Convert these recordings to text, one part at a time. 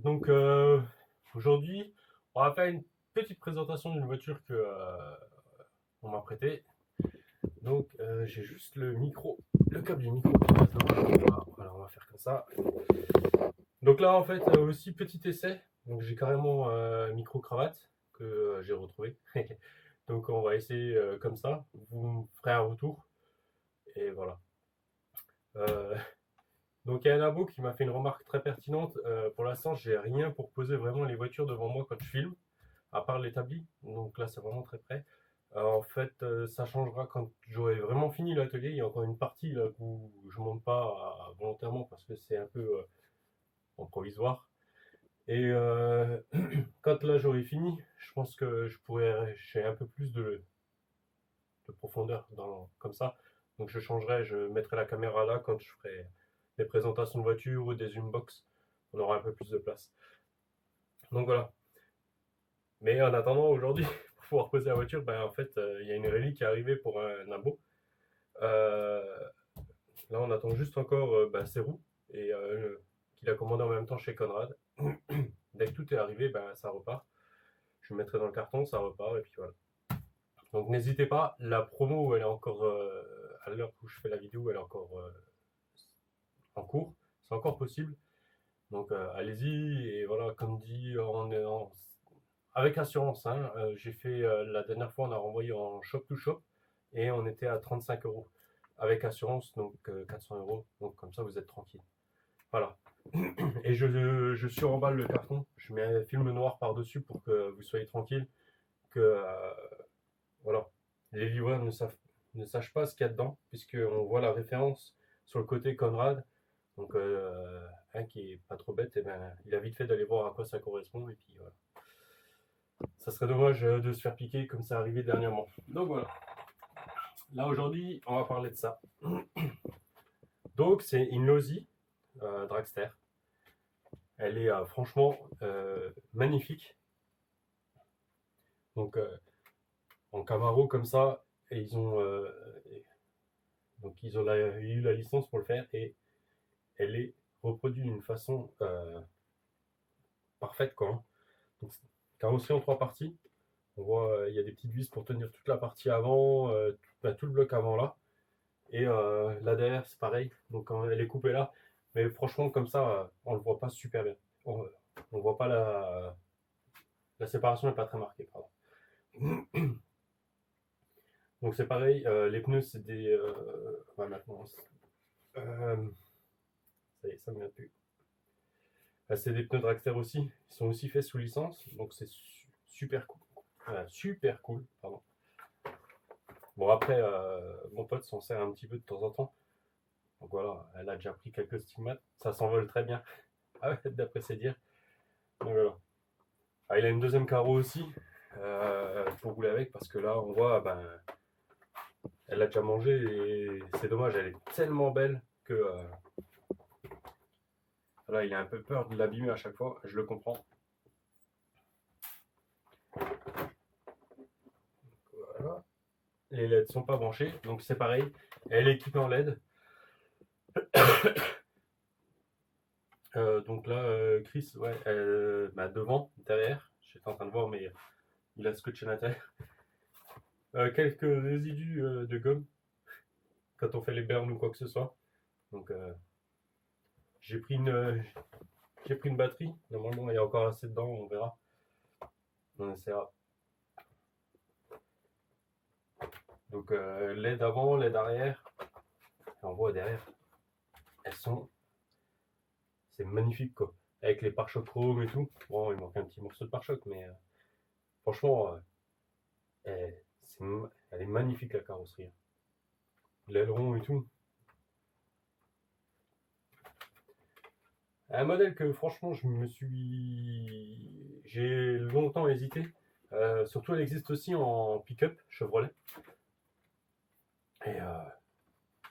Donc aujourd'hui, on va faire une petite présentation d'une voiture que on m'a prêtée. Donc j'ai juste le micro, le câble du micro qui passe dedans. Voilà, on va faire comme ça. Donc là en fait aussi petit essai. Donc j'ai carrément micro cravate que j'ai retrouvé. Donc on va essayer comme ça. Vous me ferez un retour et voilà. Euh, donc il y a un abo qui m'a fait une remarque très pertinente. Pour l'instant, j'ai rien pour poser vraiment les voitures devant moi quand je filme, à part l'établi. Donc là, c'est vraiment très près. En fait, ça changera quand j'aurai vraiment fini l'atelier. Il y a encore une partie là où je monte pas volontairement parce que c'est un peu en provisoire. Et quand là j'aurai fini, je pense que je pourrais j'ai un peu plus de profondeur comme ça. Donc je changerai, je mettrai la caméra là quand je ferai des présentations de voitures ou des zoombox. On aura un peu plus de place. Donc voilà. Mais en attendant, aujourd'hui, pour pouvoir poser la voiture, ben, en fait, il y a une rallye qui est arrivée pour un abo. Euh, Là, on attend juste encore ben, ses roues et qu'il a commandé en même temps chez Conrad. Dès que tout est arrivé, ben, ça repart. Je le mettrai dans le carton, ça repart et puis voilà. Donc n'hésitez pas, la promo, elle est encore, à l'heure où je fais la vidéo, elle est encore en cours. C'est encore possible. Donc allez-y et voilà, comme dit, on est avec assurance. Hein, j'ai fait la dernière fois, on a renvoyé en shop to shop et on était à 35 euros avec assurance, donc 400 euros. Donc comme ça, vous êtes tranquille. Voilà. Et je suremballe le carton. Je mets un film noir par-dessus pour que vous soyez tranquille. Que voilà, les livreurs ne sachent pas ce qu'il y a dedans, puisqu'on voit la référence sur le côté Conrad. Donc, un qui est pas trop bête, et ben, il a vite fait d'aller voir à quoi ça correspond. Et puis voilà. Ça serait dommage de se faire piquer comme ça arrivé dernièrement. Donc voilà. Là aujourd'hui, on va parler de ça. Donc c'est une Losi Dragster. Elle est franchement magnifique. Donc en Camaro comme ça, et ils ont eu la licence pour le faire et elle est reproduite d'une façon parfaite quoi. Hein. Donc, carrosserie en trois parties. On voit il y a des petites vis pour tenir toute la partie avant, tout le bloc avant là. Et là derrière, c'est pareil. Donc elle est coupée là. Mais franchement, comme ça, on le voit pas super bien. On voit pas la séparation n'est pas très marquée. Pardon. Donc c'est pareil. Les pneus, c'est des. Maintenant, ça y est, ça me vient plus. C'est des pneus Dragster aussi. Ils sont aussi faits sous licence. Donc c'est super cool. Super cool. Pardon. Bon, après, mon pote s'en sert un petit peu de temps en temps. Donc voilà, elle a déjà pris quelques stigmates. Ça s'envole très bien, d'après ses dires. Donc voilà. Ah, il a une deuxième carreau aussi pour rouler avec parce que là, on voit, ben, elle a déjà mangé et c'est dommage, elle est tellement belle que voilà, il a un peu peur de l'abîmer à chaque fois. Je le comprends. Voilà. Les LED sont pas branchées, donc c'est pareil. Elle est équipée en LED. Donc là, Chris, ouais, bah, devant, derrière, j'étais en train de voir, mais il a scotché l'intérieur. Quelques résidus de gomme quand on fait les bernes ou quoi que ce soit. Donc j'ai pris une batterie. Normalement, il y a encore assez dedans, on verra. On essaiera. Donc LED avant, LED arrière. Et on voit derrière. Elles sont. C'est magnifique quoi. Avec les pare-chocs chrome et tout. Bon, il manque un petit morceau de pare-choc, mais franchement, elle, elle est magnifique la carrosserie. L'aileron et tout. Un modèle que franchement j'ai longtemps hésité. Surtout elle existe aussi en pick-up Chevrolet. Et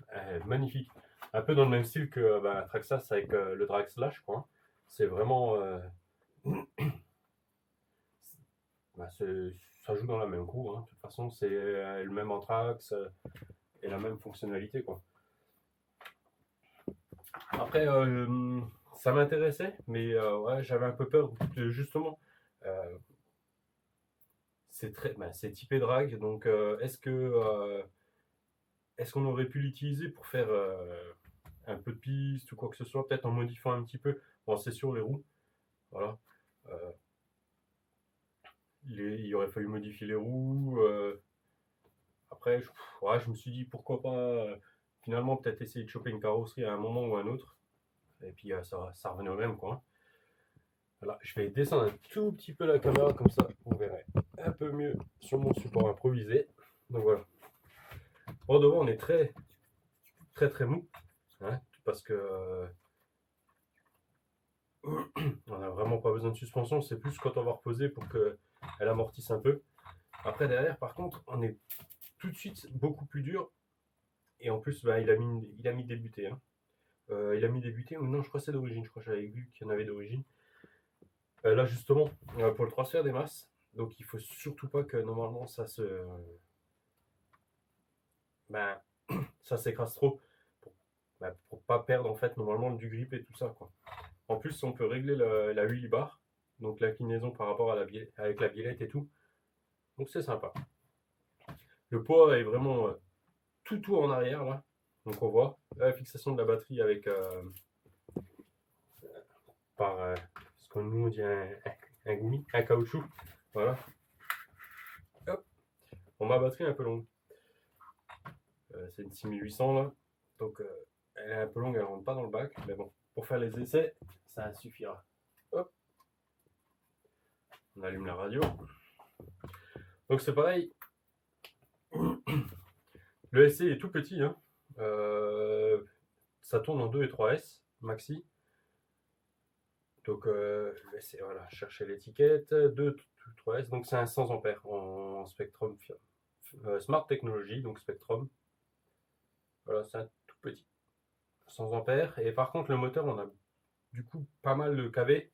elle est magnifique. Un peu dans le même style que Traxxas avec le Drag Slash quoi. C'est vraiment bah, ça joue dans la même cour. Hein. De toute façon c'est le même anthrax et la même fonctionnalité quoi. Après ça m'intéressait, mais ouais, j'avais un peu peur de justement. C'est typé drag, donc est-ce qu'on aurait pu l'utiliser pour faire un peu de piste ou quoi que ce soit, peut-être en modifiant un petit peu. Bon, c'est sûr, les roues, voilà. Euh, il aurait fallu modifier les roues. Après, ouais, je me suis dit pourquoi pas finalement peut-être essayer de choper une carrosserie à un moment ou à un autre. Et puis ça revenait au même, quoi. Voilà, je vais descendre un tout petit peu la caméra comme ça, vous verrez un peu mieux sur mon support improvisé. Donc voilà. Bon, devant, on est très très très mou, hein, parce que on n'a vraiment pas besoin de suspension, c'est plus quand on va reposer pour qu'elle amortisse un peu. Après derrière, par contre, on est tout de suite beaucoup plus dur. Et en plus, bah, il a mis débuté. Hein. Il a mis débuté, ou non, je crois que c'est d'origine, je crois que j'avais vu qu'il y en avait d'origine. Là justement, pour le transfert des masses, donc il faut surtout pas que normalement ben, ça s'écrase trop pour pas perdre en fait normalement du grip et tout ça, quoi. En plus, on peut régler la wheelie bar, donc l'inclinaison par rapport à avec la biellette et tout. Donc c'est sympa. Le poids est vraiment tout en arrière là. Donc on voit la fixation de la batterie avec par ce qu'on nous dit un gumi, un caoutchouc. Voilà. Hop. Bon, ma batterie est un peu longue. C'est une 6800 là. Donc elle est un peu longue, elle rentre pas dans le bac. Mais bon, pour faire les essais, ça suffira. Hop. On allume la radio. Donc c'est pareil. Le SC est tout petit. Hein. Ça tourne en 2 et 3S maxi. Donc voilà, chercher l'étiquette. 2, 3S. Donc c'est un 100 ampères en Spectrum Smart Technology, donc Spectrum. Voilà, c'est un tout petit 100 ampères. Et par contre, le moteur, on a du coup pas mal de kV.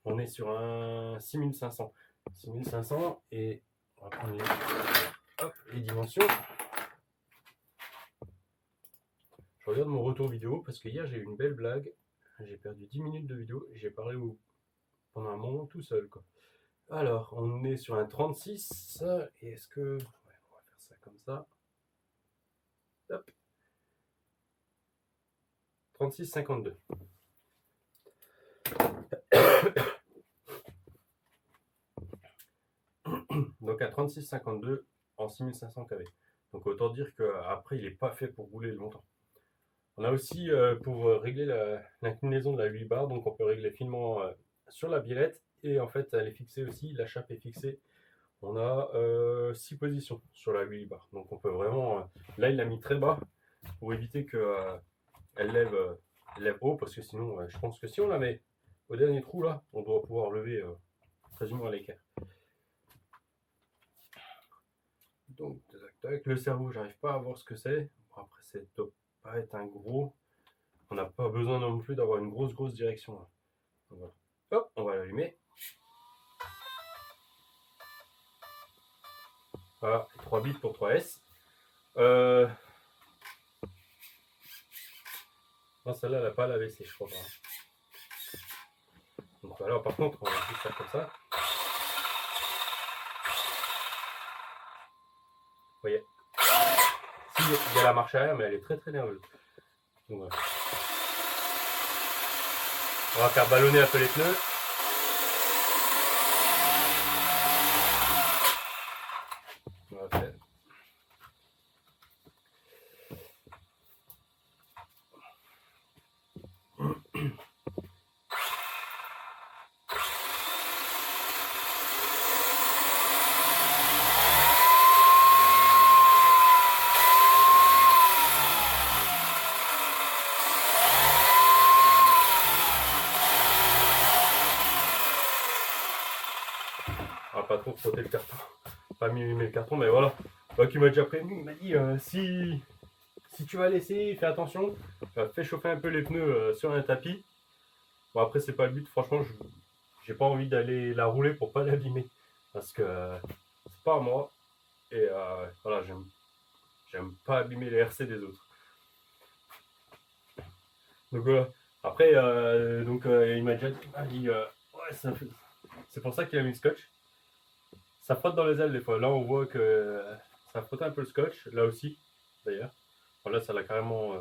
On est sur un 6500. 6500 et on va prendre les dimensions. Je regarde mon retour vidéo parce que hier j'ai eu une belle blague. J'ai perdu 10 minutes de vidéo et j'ai parlé pendant un moment tout seul, quoi. Alors, on est sur un 36. Et est-ce que. Ouais, on va faire ça comme ça. Hop. 36,52. Donc à 36,52 en 6500 kV. Donc autant dire qu'après, il n'est pas fait pour rouler longtemps. On a aussi pour régler l'inclinaison de la 8 bar, donc on peut régler finement sur la biellette. Et en fait, elle est fixée aussi, la chape est fixée. On a 6 positions sur la 8 bar. Donc on peut vraiment. Là, il l'a mis très bas pour éviter qu'elle lève haut, parce que sinon, je pense que si on la met au dernier trou, là, on doit pouvoir lever quasiment à l'équerre. Donc, tac, le cerveau, j'arrive pas à voir ce que c'est. Bon, après, ça doit pas être un gros. On n'a pas besoin non plus d'avoir une grosse direction. Là. Donc, voilà. Hop, on va l'allumer. Voilà, 3 bits pour 3S. Non, celle-là, elle n'a pas l'AVC, je crois pas. Donc voilà, par contre, on va juste faire comme ça. Vous voyez. Si, il y a la marche arrière, mais elle est très nerveuse. Donc voilà. On va faire ballonner un peu les pneus. On va faire. On va pas trop frotter le carton. Pas mimer le carton, mais voilà. Donc il m'a déjà prévenu, il m'a dit si tu vas laisser, fais attention, fais chauffer un peu les pneus sur un tapis. Bon après c'est pas le but, franchement j'ai pas envie d'aller la rouler pour pas l'abîmer. Parce que c'est pas à moi. Et voilà, j'aime pas abîmer les RC des autres. Donc voilà. Après, il m'a déjà dit, ouais, c'est pour ça qu'il a mis le scotch. Ça frotte dans les ailes des fois. Là, on voit que ça frotte un peu le scotch, là aussi, d'ailleurs. Voilà, ça l'a carrément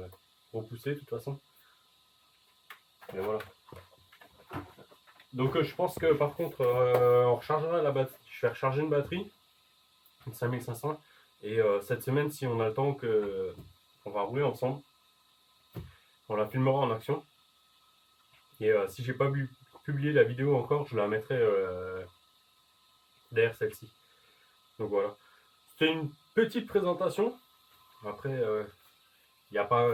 repoussé de toute façon. Et voilà. Donc je pense que par contre, on rechargera la batterie. Je vais recharger une batterie, une 5500. Et cette semaine, si on a le temps, on va rouler ensemble. On la filmera en action. Et si j'ai pas publié la vidéo encore, je la mettrai derrière celle-ci. Donc voilà. C'était une petite présentation. Après, il n'y a pas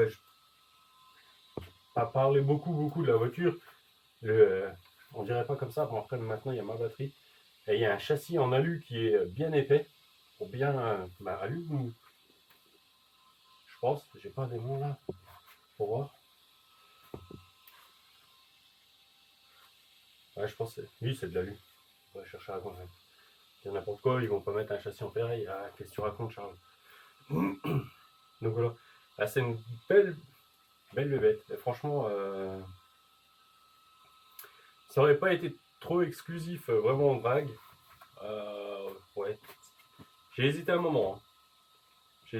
à parler beaucoup de la voiture. On dirait pas comme ça. Bon, après, maintenant, il y a ma batterie. Et il y a un châssis en alu qui est bien épais. Pour bien. Alu ou. Je pense. J'ai pas des mots là. Pour voir. Ouais, je pense que oui, c'est de l'alu. On va chercher à raconter. Il y a n'importe quoi, ils vont pas mettre un châssis en ferraille. Ah, qu'est-ce que tu racontes, Charles? Donc voilà. Ah, c'est une belle bête. Et franchement, ça aurait pas été trop exclusif, vraiment en drague. Ouais. J'ai hésité un moment. Hein. Je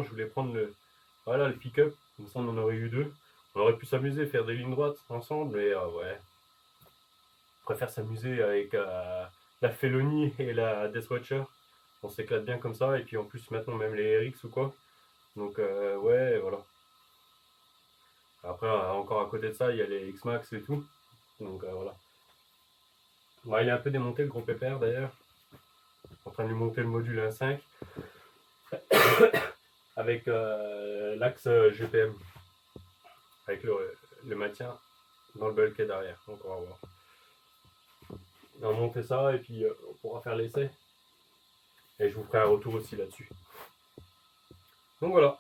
voulais prendre le pick-up. Comme ça, on en aurait eu deux. On aurait pu s'amuser, faire des lignes droites ensemble. Mais ouais. Je préfère s'amuser avec la Felony et la Deathwatcher. On s'éclate bien comme ça. Et puis en plus, maintenant, même les RX ou quoi. Donc, ouais, voilà. Après, encore à côté de ça, il y a les X-Max et tout. Donc, voilà. Ouais, il est un peu démonté, le gros pépère d'ailleurs. En train de lui monter le module 1.5 avec l'axe GPM, avec le maintien dans le bulkhead arrière. Donc, on va voir. On va monter ça et puis on pourra faire l'essai. Et je vous ferai un retour aussi là-dessus. Donc voilà,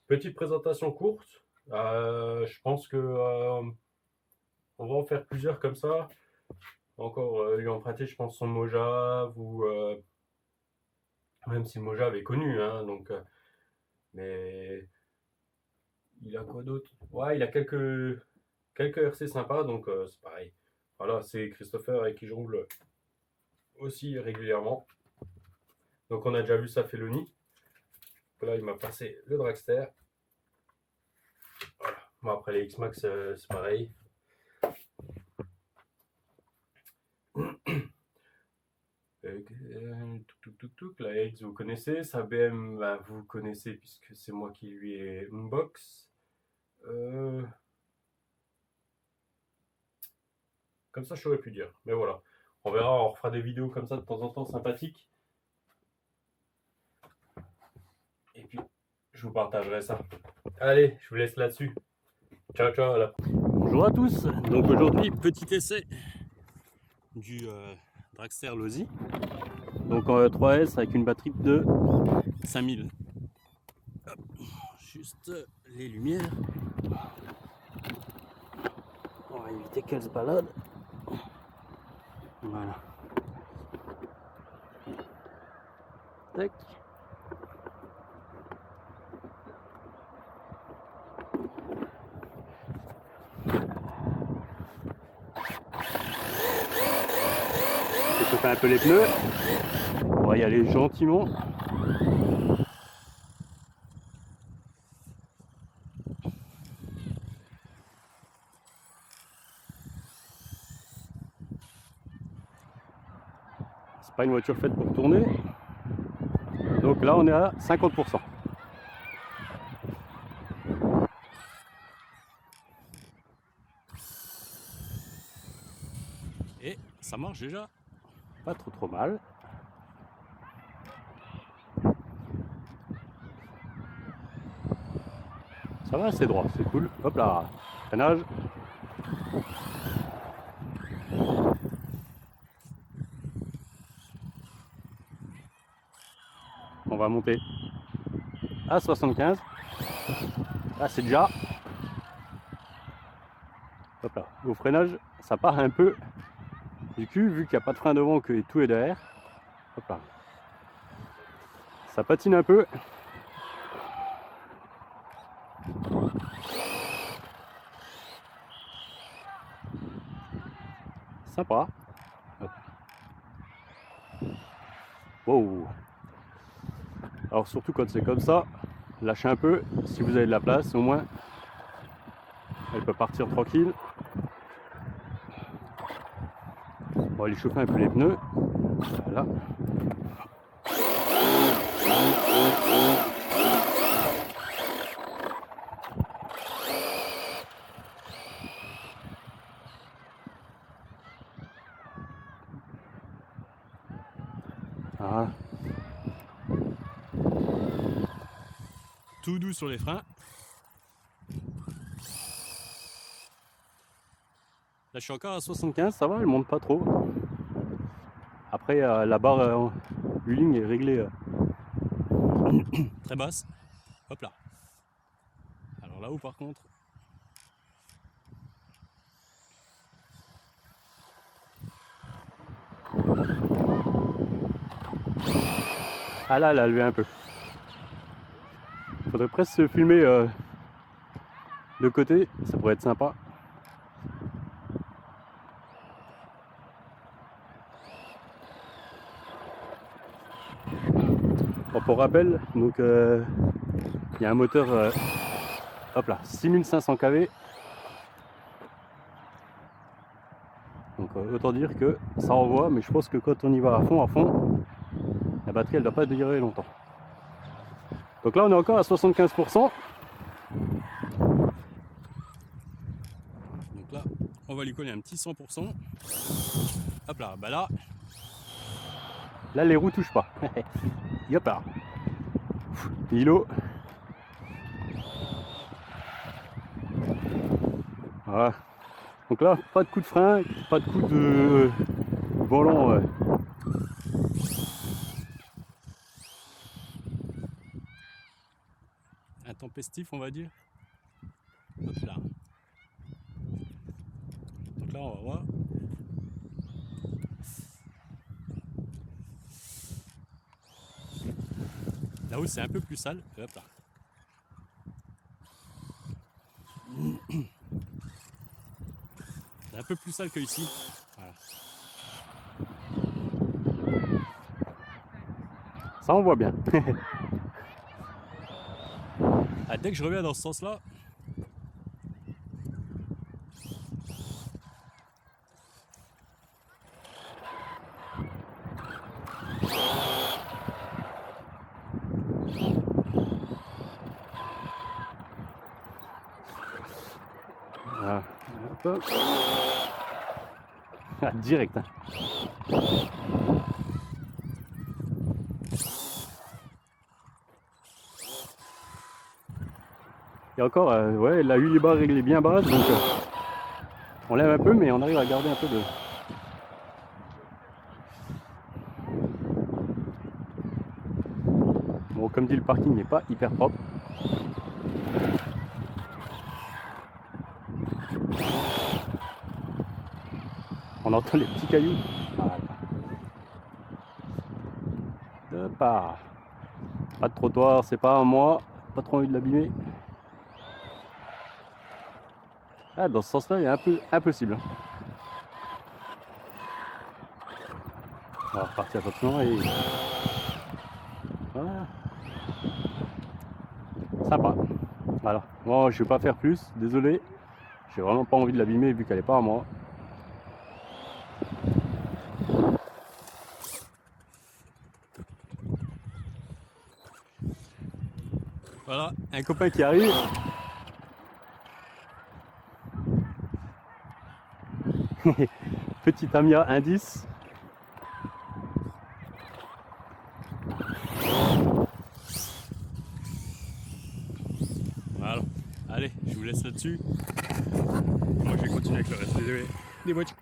petite présentation courte. Je pense que on va en faire plusieurs comme ça. Encore lui emprunter, je pense, son Mojave ou même si le Mojave est connu, hein, donc mais il a quoi d'autre? Ouais, il a quelques RC sympas, donc c'est pareil. Voilà, c'est Christopher avec qui je roule aussi régulièrement. Donc on a déjà vu sa Felony. Là, il m'a passé le Dragster. Voilà. Bon, après les X-Max, c'est pareil. La X, vous connaissez. Sa BM, bah, vous connaissez puisque c'est moi qui lui ai unbox. Comme ça, je saurais plus dire. Mais voilà. On verra, on refera des vidéos comme ça de temps en temps sympathiques. Et puis, je vous partagerai ça. Allez, je vous laisse là-dessus. Ciao, ciao. Là. Bonjour à tous. Donc aujourd'hui, petit essai du Dragster Losi. Donc en 3S avec une batterie de 5000. Hop. Juste les lumières. On va éviter qu'elle se balade. Voilà. Tac. Je fais un peu les pneus. On va y aller gentiment. C'est pas une voiture faite pour tourner. Donc là on est à 50%. Et ça marche déjà pas trop mal. Ça va, c'est droit, c'est cool. Hop là, freinage. On va monter à 75. Là, c'est déjà. Hop là, au freinage, ça part un peu du cul, vu qu'il n'y a pas de frein devant, que tout est derrière. Hop là. Ça patine un peu. Sympa. Hop. Wow. Alors surtout quand c'est comme ça, lâchez un peu, si vous avez de la place, au moins elle peut partir tranquille. On va aller chauffer un peu les pneus. Voilà. Voilà. Tout doux sur les freins. Là je suis encore à 75, ça va, elle monte pas trop. Après la barre Uling est réglée très basse. Hop là. Alors là-haut par contre. Ah là, elle a levé un peu. Faudrait presque se filmer de côté, ça pourrait être sympa. Bon, pour rappel, donc il y a un moteur hop là, 6500 kV. Donc autant dire que ça envoie, mais je pense que quand on y va à fond, la batterie elle doit pas durer longtemps. Donc là on est encore à 75%. Donc là on va lui coller un petit 100%. Hop là, bah là les roues touchent pas. Hop là. Îlot. Voilà. Donc là, pas de coup de frein, pas de coup de volant. Intempestif, on va dire. Hop là. Donc là, on va voir. Là-haut, c'est un peu plus sale. Hop là. C'est un peu plus sale que ici. Voilà. Ça on voit bien. Ah, dès que je reviens dans ce sens-là, voilà. Hop. Ah, direct. Hein. Et encore, ouais, elle a eu les barres réglées bien basses, donc on lève un peu, mais on arrive à garder un peu de. Bon, comme dit, le parking n'est pas hyper propre. On entend les petits cailloux. Voilà. Hop là. Pas de trottoir, c'est pas à moi. Pas trop envie de l'abîmer. Ah, dans ce sens-là, il est un peu impossible. On va repartir attention et. Voilà. Sympa. Voilà. Bon, je vais pas faire plus, désolé. J'ai vraiment pas envie de l'abîmer vu qu'elle est pas à moi. Voilà, un copain qui arrive. Petit Tamiya indice. Voilà. Allez, je vous laisse là-dessus. Moi je vais continuer avec le reste des voitures.